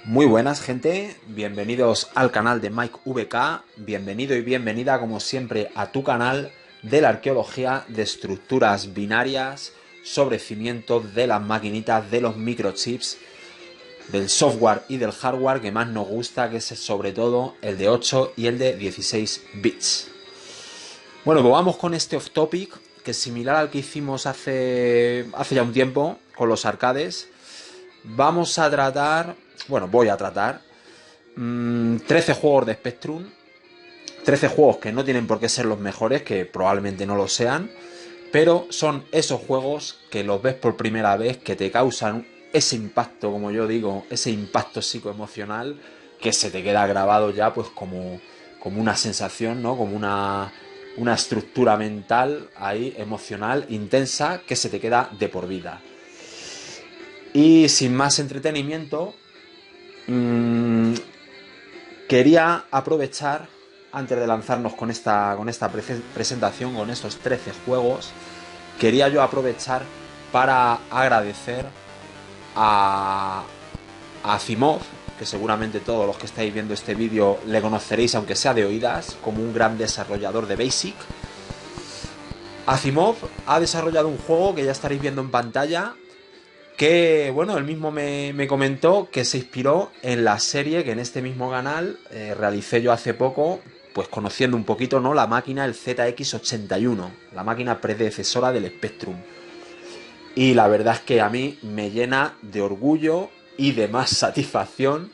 Muy buenas, gente, bienvenidos al canal de Mike VK, bienvenido y bienvenida como siempre a tu canal de la arqueología de estructuras binarias sobre cimientos de las maquinitas, de los microchips, del software y del hardware que más nos gusta, que es sobre todo el de 8 y el de 16 bits. Bueno, pues vamos con este off topic, que es similar al que hicimos hace ya un tiempo con los arcades. Vamos a tratar, voy a tratar 13 juegos de Spectrum, 13 juegos que no tienen por qué ser los mejores, que probablemente no lo sean, pero son esos juegos que los ves por primera vez, que te causan ese impacto, como yo digo, ese impacto psicoemocional, que se te queda grabado ya pues como una sensación, ¿no? Como una estructura mental ahí, emocional, intensa, que se te queda de por vida. Y sin más entretenimiento, quería aprovechar, antes de lanzarnos con esta presentación, con estos 13 juegos, quería yo aprovechar para agradecer a Asimov, que seguramente todos los que estáis viendo este vídeo le conoceréis, aunque sea de oídas, como un gran desarrollador de BASIC. Asimov ha desarrollado un juego que ya estaréis viendo en pantalla, que, bueno, él mismo me comentó que se inspiró en la serie que en este mismo canal realicé yo hace poco, pues conociendo un poquito, ¿no?, la máquina, el ZX81, la máquina predecesora del Spectrum. Y la verdad es que a mí me llena de orgullo y de más satisfacción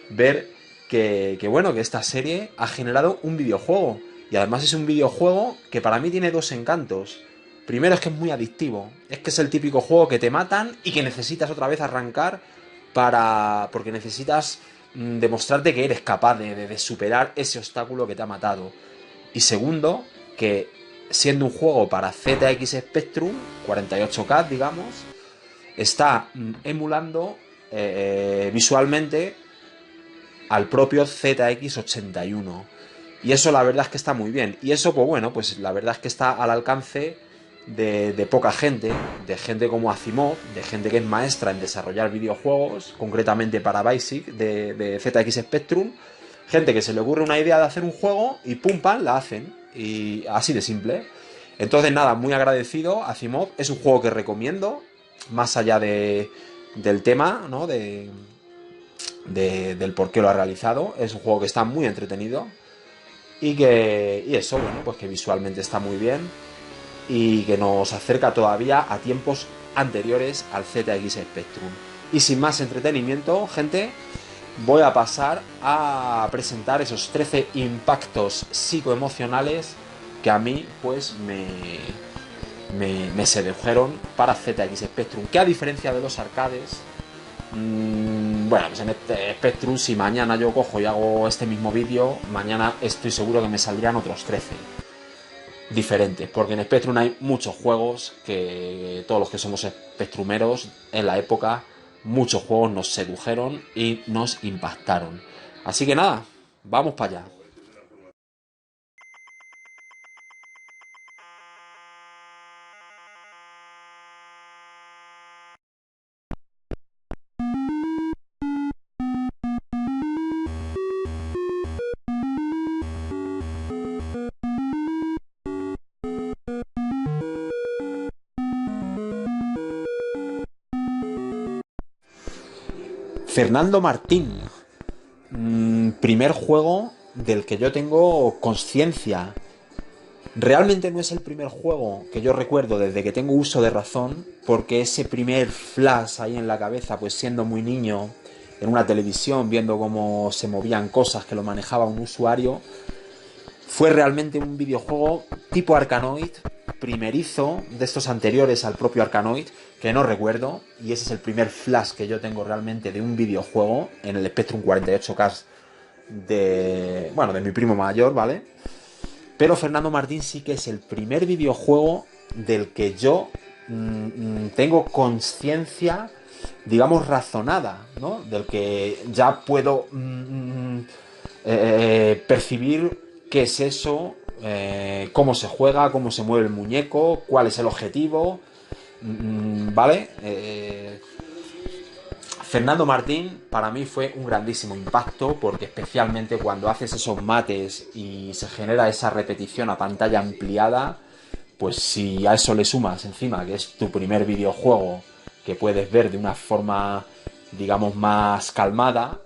ver que esta serie ha generado un videojuego. Y además es un videojuego que para mí tiene dos encantos. Primero es que es muy adictivo. Es que es el típico juego que te matan y que necesitas otra vez arrancar porque necesitas demostrarte que eres capaz de superar ese obstáculo que te ha matado. Y segundo, que siendo un juego para ZX Spectrum, 48K, digamos, está emulando visualmente al propio ZX81. Y eso la verdad es que está muy bien. Y eso, pues bueno, pues la verdad es que está al alcance de poca gente, de gente como Asimov, de gente que es maestra en desarrollar videojuegos, concretamente para BASIC de ZX Spectrum, gente que se le ocurre una idea de hacer un juego y pum pam, la hacen. Y así de simple. Entonces nada, muy agradecido a Asimov. Es un juego que recomiendo, más allá del tema, ¿no?, del por qué lo ha realizado. Es un juego que está muy entretenido y eso, bueno, pues que visualmente está muy bien y que nos acerca todavía a tiempos anteriores al ZX Spectrum. Y sin más entretenimiento, gente, voy a pasar a presentar esos 13 impactos psicoemocionales que a mí pues me sedujeron para ZX Spectrum, que a diferencia de los arcades, bueno, pues en este Spectrum, si mañana yo cojo y hago este mismo vídeo, mañana estoy seguro que me saldrían otros 13 diferentes, porque en Spectrum hay muchos juegos que todos los que somos spectrumeros en la época, muchos juegos nos sedujeron y nos impactaron. Así que nada, vamos para allá. Fernando Martín, primer juego del que yo tengo conciencia. Realmente no es el primer juego que yo recuerdo desde que tengo uso de razón, porque ese primer flash ahí en la cabeza, pues siendo muy niño, en una televisión, viendo cómo se movían cosas que lo manejaba un usuario, fue realmente un videojuego tipo Arkanoid, primerizo, de estos anteriores al propio Arkanoid, que no recuerdo, y ese es el primer flash que yo tengo realmente de un videojuego en el Spectrum 48K de mi primo mayor, ¿vale? Pero Fernando Martín sí que es el primer videojuego del que yo tengo conciencia, digamos, razonada, ¿no? Del que ya puedo percibir qué es eso, cómo se juega, cómo se mueve el muñeco, cuál es el objetivo, ¿vale? Fernando Martín para mí fue un grandísimo impacto porque especialmente cuando haces esos mates y se genera esa repetición a pantalla ampliada, pues si a eso le sumas encima que es tu primer videojuego que puedes ver de una forma, digamos, más calmada,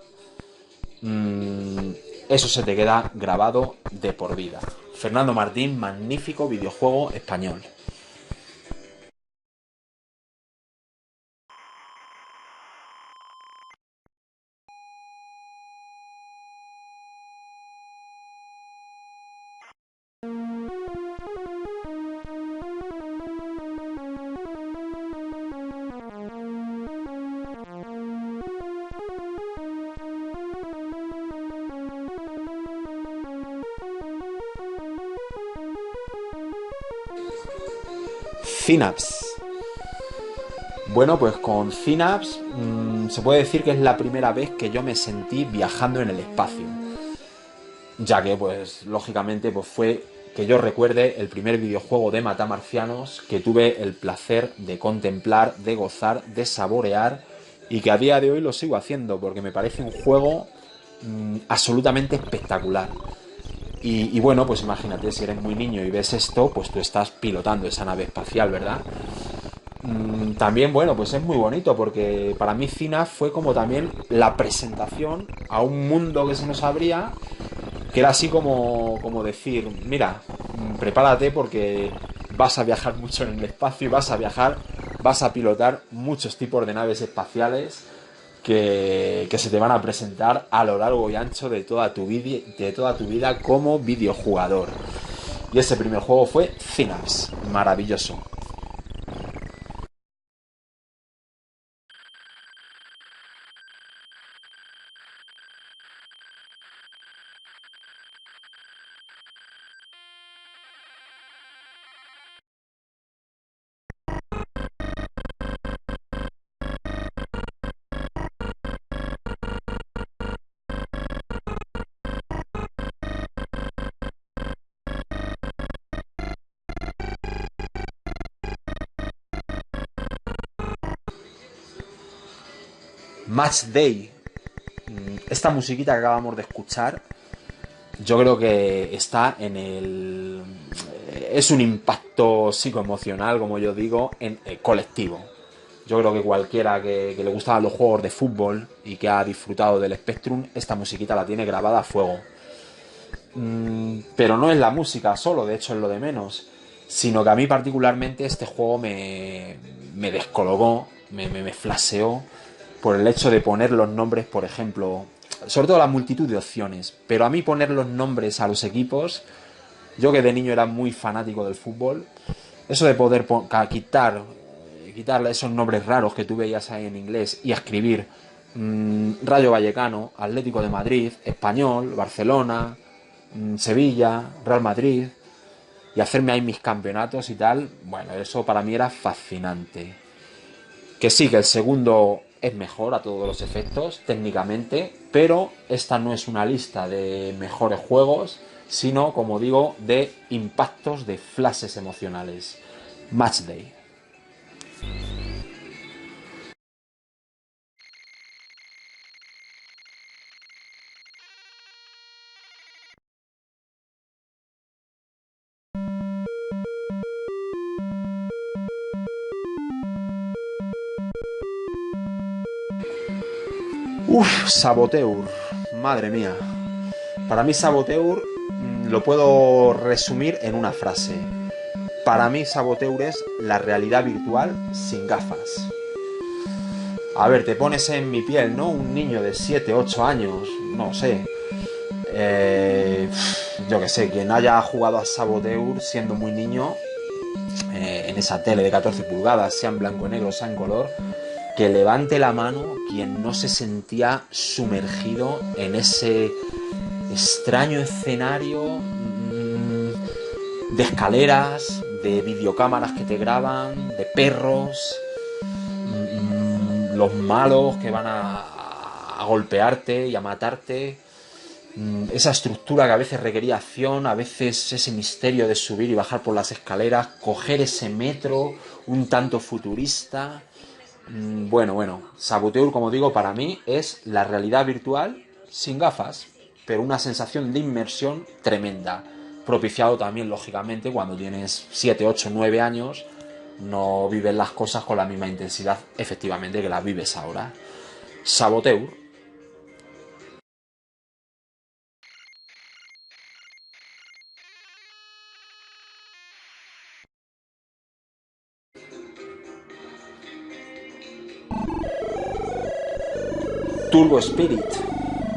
mmm, eso se te queda grabado de por vida. Fernando Martín, magnífico videojuego español. Synapse. Bueno, pues con Synapse se puede decir que es la primera vez que yo me sentí viajando en el espacio, ya que pues lógicamente pues fue que yo recuerde el primer videojuego de matamarcianos que tuve el placer de contemplar, de gozar, de saborear y que a día de hoy lo sigo haciendo porque me parece un juego absolutamente espectacular. Y bueno, pues imagínate, si eres muy niño y ves esto, pues tú estás pilotando esa nave espacial, ¿verdad? También, bueno, pues es muy bonito porque para mí Cina fue como también la presentación a un mundo que se nos abría, que era así como decir, mira, prepárate porque vas a viajar mucho en el espacio y vas a pilotar muchos tipos de naves espaciales que se te van a presentar a lo largo y ancho de de toda tu vida como videojugador. Y ese primer juego fue Synapse, maravilloso. Match Day. Esta musiquita que acabamos de escuchar, yo creo que está en el... Es un impacto psicoemocional, como yo digo, en colectivo. Yo creo que cualquiera que le gustaban los juegos de fútbol y que ha disfrutado del Spectrum, esta musiquita la tiene grabada a fuego. Pero no es la música solo, de hecho es lo de menos, sino que a mí particularmente este juego me descolocó, me flasheó por el hecho de poner los nombres, por ejemplo, sobre todo la multitud de opciones, pero a mí poner los nombres a los equipos, yo que de niño era muy fanático del fútbol, eso de poder quitar esos nombres raros que tú veías ahí en inglés y escribir Rayo Vallecano, Atlético de Madrid, Español, Barcelona, Sevilla, Real Madrid, y hacerme ahí mis campeonatos y tal, bueno, eso para mí era fascinante. Que sí, que el segundo es mejor a todos los efectos, técnicamente, pero esta no es una lista de mejores juegos, sino, como digo, de impactos, de flashes emocionales. Match Day. Uf, Saboteur. Madre mía. Para mí Saboteur lo puedo resumir en una frase. Para mí Saboteur es la realidad virtual sin gafas. A ver, te pones en mi piel, ¿no? Un niño de 7 8 años, no sé. Eh, yo que sé, quien haya jugado a Saboteur siendo muy niño, en esa tele de 14 pulgadas, sea en blanco y negro, sea en color, que levante la mano quien no se sentía sumergido en ese extraño escenario de escaleras, de videocámaras que te graban, de perros, los malos que van a golpearte y a matarte, esa estructura que a veces requería acción, a veces ese misterio de subir y bajar por las escaleras, coger ese metro un tanto futurista. Bueno, Saboteur, como digo, para mí es la realidad virtual sin gafas, pero una sensación de inmersión tremenda. Propiciado también, lógicamente, cuando tienes 7, 8, 9 años, no vives las cosas con la misma intensidad, efectivamente, que las vives ahora. Saboteur. Turbo Spirit.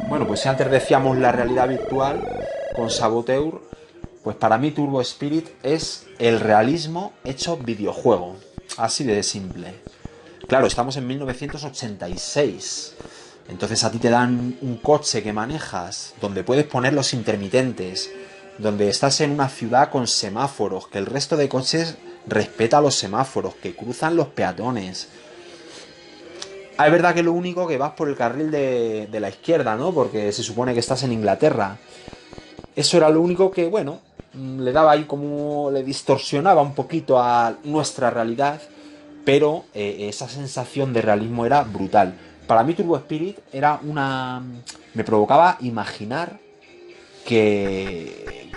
Bueno, pues si antes decíamos la realidad virtual con Saboteur, pues para mí Turbo Spirit es el realismo hecho videojuego. Así de simple. Claro, estamos en 1986. Entonces a ti te dan un coche que manejas, donde puedes poner los intermitentes, donde estás en una ciudad con semáforos, que el resto de coches respeta los semáforos, que cruzan los peatones. Ah, es verdad que lo único que vas por el carril de la izquierda, ¿no? Porque se supone que estás en Inglaterra. Eso era lo único que, bueno, le daba ahí como, le distorsionaba un poquito a nuestra realidad, pero esa sensación de realismo era brutal. Para mí Turbo Spirit era una... me provocaba imaginar que,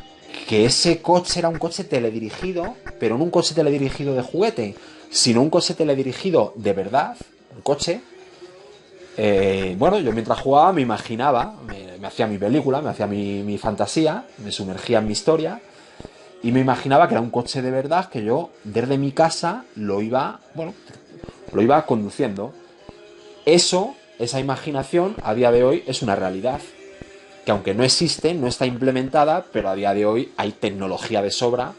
que ese coche era un coche teledirigido, pero no un coche teledirigido de juguete, sino un coche teledirigido de verdad, un coche. Bueno, yo mientras jugaba me imaginaba, me hacía mi película, me hacía mi fantasía, me sumergía en mi historia y me imaginaba que era un coche de verdad que yo desde mi casa lo iba, bueno, lo iba conduciendo. Eso, esa imaginación, a día de hoy es una realidad. Que aunque no existe, no está implementada, pero a día de hoy hay tecnología de sobra.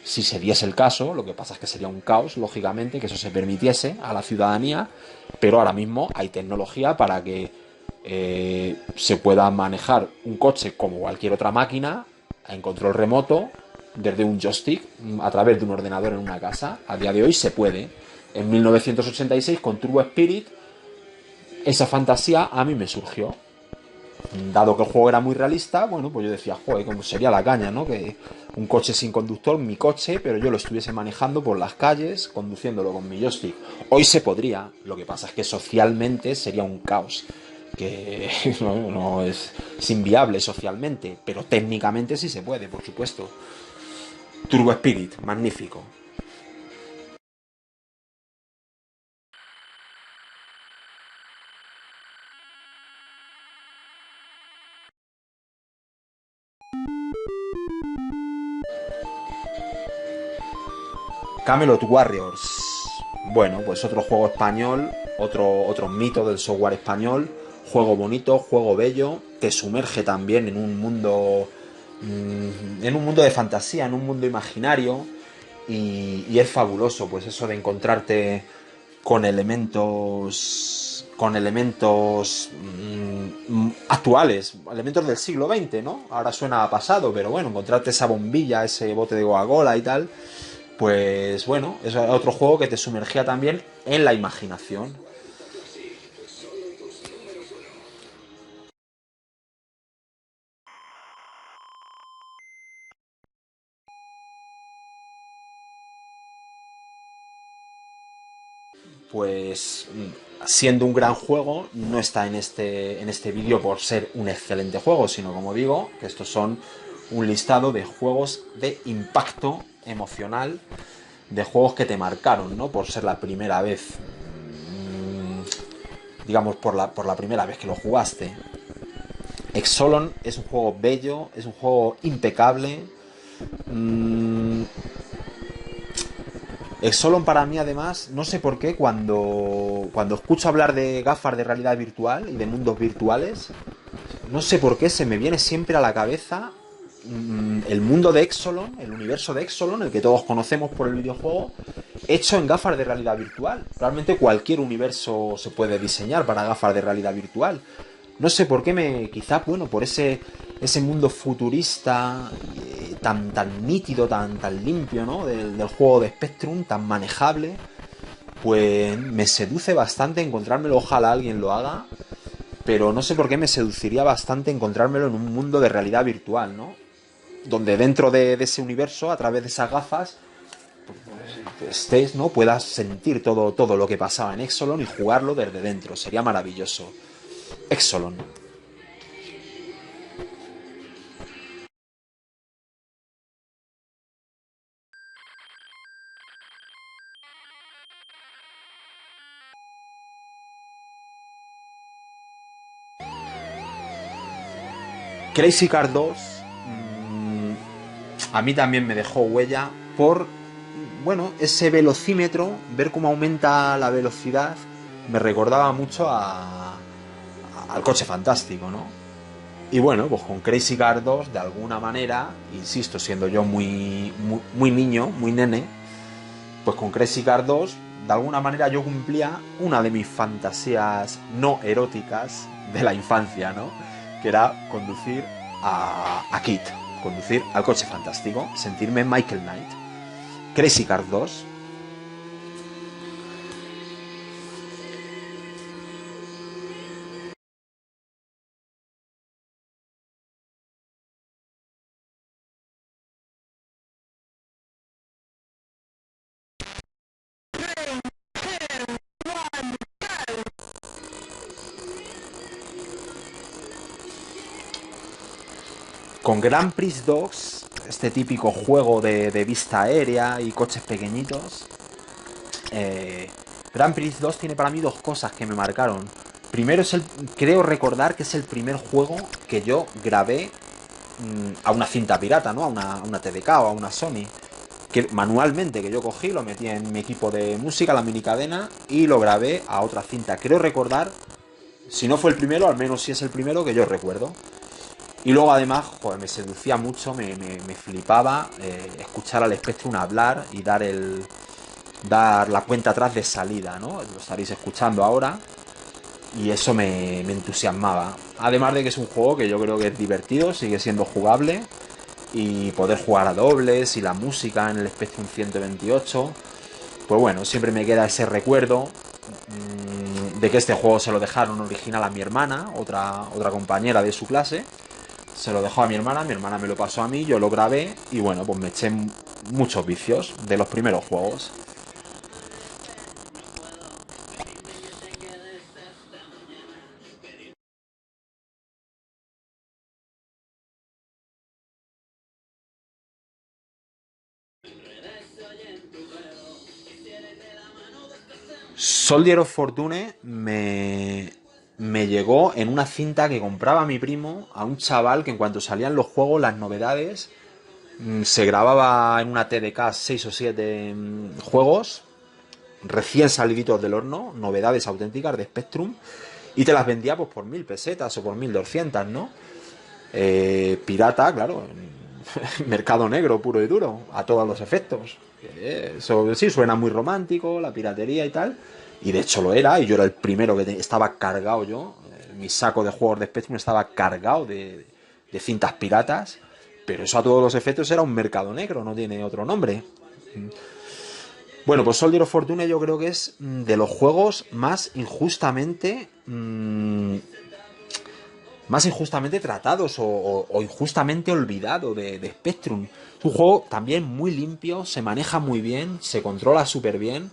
Si se diese el caso, lo que pasa es que sería un caos, lógicamente, que eso se permitiese a la ciudadanía, pero ahora mismo hay tecnología para que se pueda manejar un coche como cualquier otra máquina en control remoto desde un joystick a través de un ordenador en una casa. A día de hoy se puede. En 1986 con Turbo Spirit esa fantasía a mí me surgió. Dado que el juego era muy realista, bueno, pues yo decía, joder, como sería la caña, ¿no? Que un coche sin conductor, mi coche, pero yo lo estuviese manejando por las calles, conduciéndolo con mi joystick. Hoy se podría, lo que pasa es que socialmente sería un caos, que no es inviable socialmente, pero técnicamente sí se puede, por supuesto. Turbo Spirit, magnífico. Camelot Warriors. Bueno, pues otro juego español, otro mito del software español. Juego bonito, juego bello. Te sumerge también en un mundo de fantasía, en un mundo imaginario. Y es fabuloso, pues eso de encontrarte con elementos actuales, elementos del siglo XX, ¿no? Ahora suena a pasado, pero bueno, encontrarte esa bombilla, ese bote de Coca-Cola y tal, pues bueno, es otro juego que te sumergía también en la imaginación. Pues siendo un gran juego, no está en este vídeo por ser un excelente juego, sino como digo, que estos son un listado de juegos de impacto emocional, de juegos que te marcaron, ¿no? Por ser la primera vez, digamos, por la primera vez que lo jugaste. Exolon es un juego bello, es un juego impecable. Mm, Exolon para mí además, no sé por qué, cuando escucho hablar de gafas de realidad virtual y de mundos virtuales, no sé por qué se me viene siempre a la cabeza el mundo de Exolon, el universo de Exolon, el que todos conocemos por el videojuego, hecho en gafas de realidad virtual. Realmente cualquier universo se puede diseñar para gafas de realidad virtual. No sé por qué quizá, bueno, por ese mundo futurista tan nítido, tan limpio, ¿no? Del juego de Spectrum, tan manejable, pues me seduce bastante encontrármelo. Ojalá alguien lo haga, pero no sé por qué me seduciría bastante encontrármelo en un mundo de realidad virtual, ¿no? Donde dentro de ese universo, a través de esas gafas, estés, ¿no? Puedas sentir todo lo que pasaba en Exolon y jugarlo desde dentro. Sería maravilloso. Exolon. Crazy Card 2 a mí también me dejó huella por, bueno, ese velocímetro, ver cómo aumenta la velocidad, me recordaba mucho al coche fantástico, ¿no? Y bueno, pues con Crazy Car 2, de alguna manera, insisto, siendo yo muy niño, muy nene, pues con Crazy Car 2, de alguna manera yo cumplía una de mis fantasías no eróticas de la infancia, ¿no? Que era conducir a Kit, conducir al coche fantástico, sentirme Michael Knight. Crazy Car 2. Con Grand Prix Dogs, este típico juego de vista aérea y coches pequeñitos, eh, Grand Prix 2 tiene para mí dos cosas que me marcaron. Primero es creo recordar que es el primer juego que yo grabé a una cinta pirata, ¿no? A una TDK o a una Sony. Que manualmente, que yo cogí, lo metí en mi equipo de música, la mini cadena, y lo grabé a otra cinta. Creo recordar, si no fue el primero, al menos si es el primero que yo recuerdo. Y luego además, joder, me seducía mucho, me flipaba escuchar al Spectrum hablar y dar la cuenta atrás de salida, ¿no? Lo estaréis escuchando ahora. Y eso me entusiasmaba. Además de que es un juego que yo creo que es divertido, sigue siendo jugable. Y poder jugar a dobles y la música en el Spectrum 128. Pues bueno, siempre me queda ese recuerdo de que este juego se lo dejaron original a mi hermana, otra compañera de su clase. Se lo dejó a mi hermana me lo pasó a mí, yo lo grabé y bueno, pues me eché muchos vicios de los primeros juegos. Soldier of Fortune me llegó en una cinta que compraba mi primo a un chaval que en cuanto salían los juegos, las novedades, se grababa en una TDK 6 o 7 juegos recién saliditos del horno, novedades auténticas de Spectrum, y te las vendía pues por 1000 pesetas o por 1200, ¿no? Pirata, claro, mercado negro puro y duro, a todos los efectos. Eso sí, suena muy romántico, la piratería y tal, y de hecho lo era, y yo era el primero que estaba cargado yo, mi saco de juegos de Spectrum estaba cargado de cintas piratas, pero eso a todos los efectos era un mercado negro, no tiene otro nombre. Bueno, pues Soldier of Fortune yo creo que es de los juegos más injustamente tratados o injustamente olvidado de Spectrum. Es un juego también muy limpio, se maneja muy bien, se controla súper bien.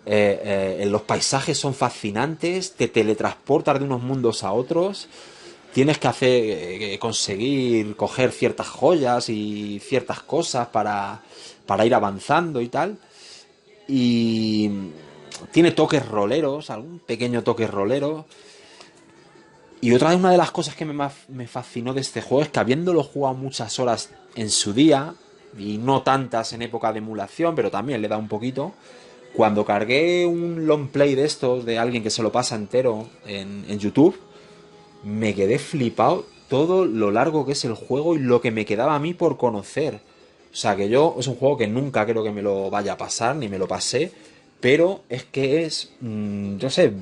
Los paisajes son fascinantes, te teletransportas de unos mundos a otros. Tienes que conseguir coger ciertas joyas y ciertas cosas para ir avanzando y tal. Y tiene toques roleros, algún pequeño toque rolero. Y una de las cosas que me fascinó de este juego es que habiéndolo jugado muchas horas en su día, y no tantas en época de emulación, pero también le da un poquito, cuando cargué un long play de estos, de alguien que se lo pasa entero en YouTube, me quedé flipado todo lo largo que es el juego y lo que me quedaba a mí por conocer. O sea, que yo es un juego que nunca creo que me lo vaya a pasar, ni me lo pasé, pero es que es, no sé,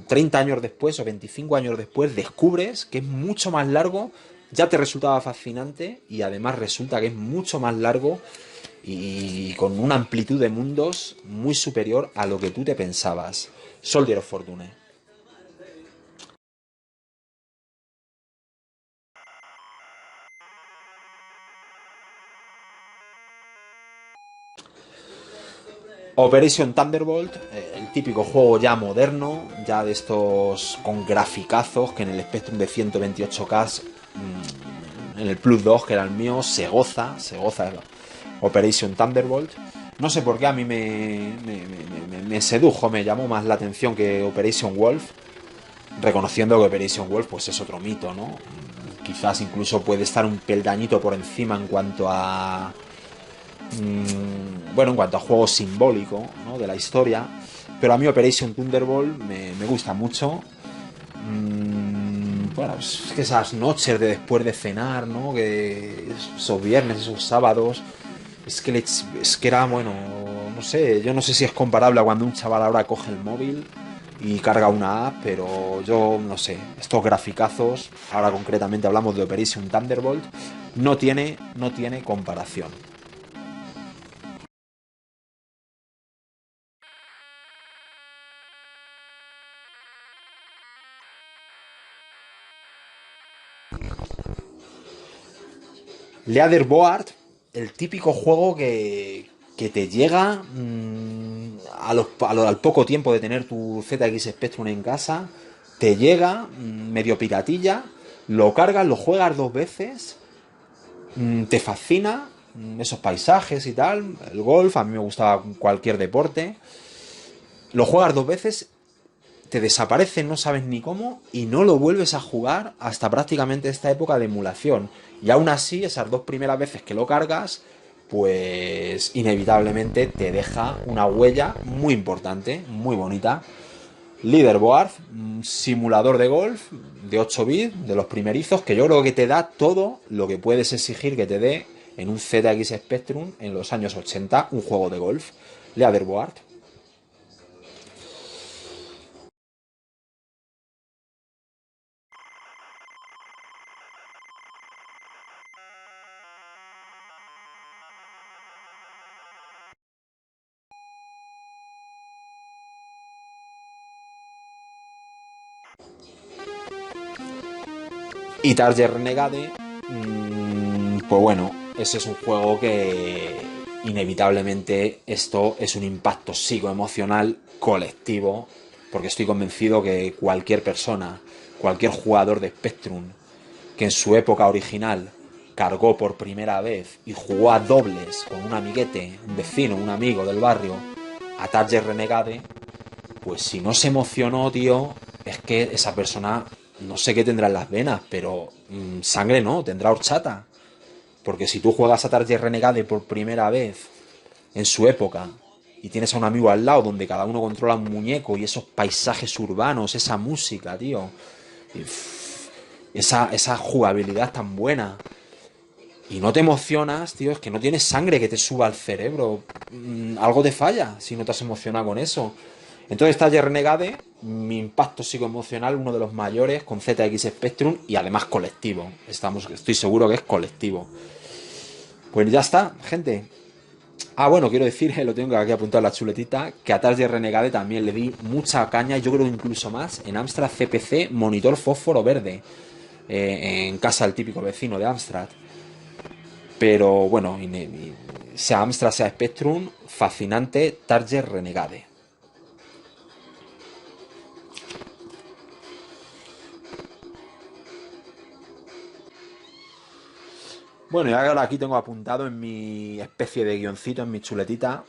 30 años después o 25 años después descubres que es mucho más largo, ya te resultaba fascinante y además resulta que es mucho más largo y con una amplitud de mundos muy superior a lo que tú te pensabas. Soldier of Fortune. Operation Thunderbolt, el típico juego ya moderno, ya de estos con graficazos que en el Spectrum de 128K, en el Plus 2 que era el mío, se goza Operation Thunderbolt. No sé por qué a mí me sedujo, me llamó más la atención que Operation Wolf, reconociendo que Operation Wolf pues es otro mito, ¿no? Quizás incluso puede estar un peldañito por encima en cuanto a bueno, en cuanto a juego simbólico, ¿no?, de la historia, pero a mí Operation Thunderbolt me gusta mucho. Bueno, es que esas noches de después de cenar, ¿no?, que esos viernes, esos sábados, es que era, bueno, no sé, yo no sé si es comparable a cuando un chaval ahora coge el móvil y carga una app, pero yo no sé, estos graficazos, ahora concretamente hablamos de Operation Thunderbolt, no tiene comparación. Leaderboard, el típico juego que te llega al poco tiempo de tener tu ZX Spectrum en casa, te llega medio piratilla, lo cargas, lo juegas dos veces, te fascina esos paisajes y tal, el golf, a mí me gustaba cualquier deporte, lo juegas dos veces, te desaparece, no sabes ni cómo, y no lo vuelves a jugar hasta prácticamente esta época de emulación. Y aún así, esas dos primeras veces que lo cargas, pues inevitablemente te deja una huella muy importante, muy bonita. Leaderboard, un simulador de golf de 8 bits, de los primerizos, que yo creo que te da todo lo que puedes exigir que te dé en un ZX Spectrum en los años 80, un juego de golf. Leaderboard. Y Target Renegade, pues bueno, ese es un juego que inevitablemente esto es un impacto psicoemocional colectivo, porque estoy convencido que cualquier persona, cualquier jugador de Spectrum que en su época original cargó por primera vez y jugó a dobles con un amiguete, un vecino, un amigo del barrio, a Target Renegade, pues si no se emocionó, tío, es que esa persona no sé qué tendrá en las venas, pero sangre no, tendrá horchata. Porque si tú juegas a Target Renegade por primera vez en su época y tienes a un amigo al lado donde cada uno controla un muñeco y esos paisajes urbanos, esa música, tío, y, esa jugabilidad tan buena, y no te emocionas, tío, es que no tienes sangre que te suba al cerebro. Algo te falla si no te has emocionado con eso. Entonces está Renegade, mi impacto psicoemocional, uno de los mayores, con ZX Spectrum y además colectivo. Estoy seguro que es colectivo. Pues ya está, gente. Ah, bueno, quiero decir, lo tengo aquí apuntado en la chuletita, que a Target Renegade también le di mucha caña, yo creo incluso más, en Amstrad CPC monitor fósforo verde, en casa del típico vecino de Amstrad. Pero bueno, sea Amstrad, sea Spectrum, fascinante Target Renegade. Bueno, y ahora aquí tengo apuntado en mi especie de guioncito, en mi chuletita,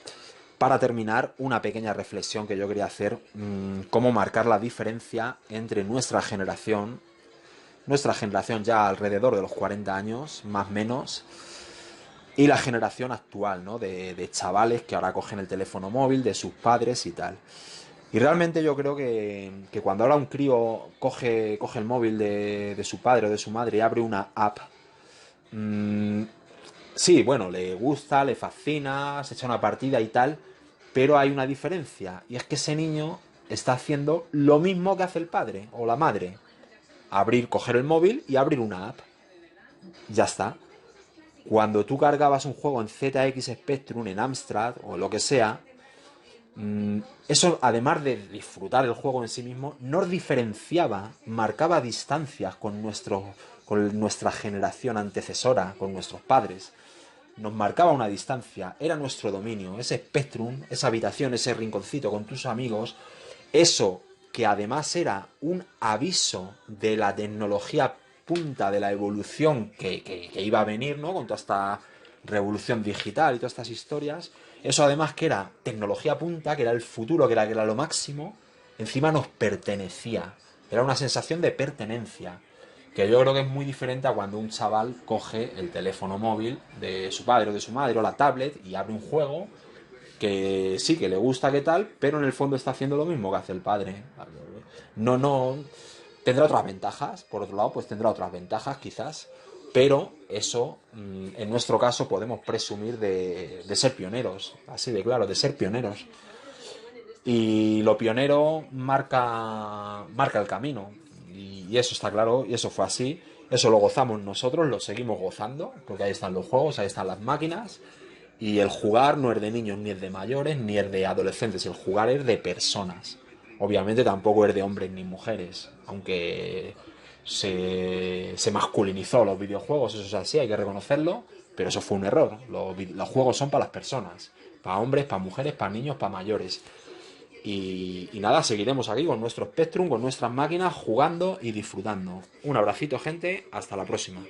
para terminar, una pequeña reflexión que yo quería hacer, cómo marcar la diferencia entre nuestra generación ya alrededor de los 40 años, más o menos, y la generación actual, ¿no? De chavales que ahora cogen el teléfono móvil de sus padres y tal. Y realmente yo creo que cuando ahora un crío coge el móvil de su padre o de su madre y abre una app, mmm, sí, bueno, le gusta, le fascina, se echa una partida y tal, pero hay una diferencia, y es que ese niño está haciendo lo mismo que hace el padre o la madre. Coger el móvil y abrir una app. Ya está. Cuando tú cargabas un juego en ZX Spectrum, en Amstrad o lo que sea, eso, además de disfrutar el juego en sí mismo, nos diferenciaba, marcaba distancias con nuestra generación antecesora, con nuestros padres. nos marcaba una distancia, era nuestro dominio, ese Spectrum, esa habitación, ese rinconcito con tus amigos, eso que además era un aviso de la tecnología punta, de la evolución que iba a venir, ¿no? Con toda esta revolución digital y todas estas historias, eso además que era tecnología punta, que era el futuro, que era lo máximo, encima nos pertenecía, era una sensación de pertenencia. Que yo creo que es muy diferente a cuando un chaval coge el teléfono móvil de su padre o de su madre o la tablet y abre un juego que sí, que le gusta, que tal, pero en el fondo está haciendo lo mismo que hace el padre. No, tendrá otras ventajas, por otro lado, pues tendrá otras ventajas quizás, pero eso, en nuestro caso, podemos presumir de ser pioneros, así de claro, de ser pioneros. Y lo pionero marca el camino. Y eso está claro, y eso fue así. Eso lo gozamos nosotros, lo seguimos gozando, porque ahí están los juegos, ahí están las máquinas. Y el jugar no es de niños, ni es de mayores, ni es de adolescentes. El jugar es de personas. Obviamente tampoco es de hombres ni mujeres. Aunque se masculinizó los videojuegos, eso es así, hay que reconocerlo. Pero eso fue un error. Los juegos son para las personas. Para hombres, para mujeres, para niños, para mayores. Y nada, seguiremos aquí con nuestro Spectrum, con nuestras máquinas, jugando y disfrutando. Un abracito, gente. Hasta la próxima.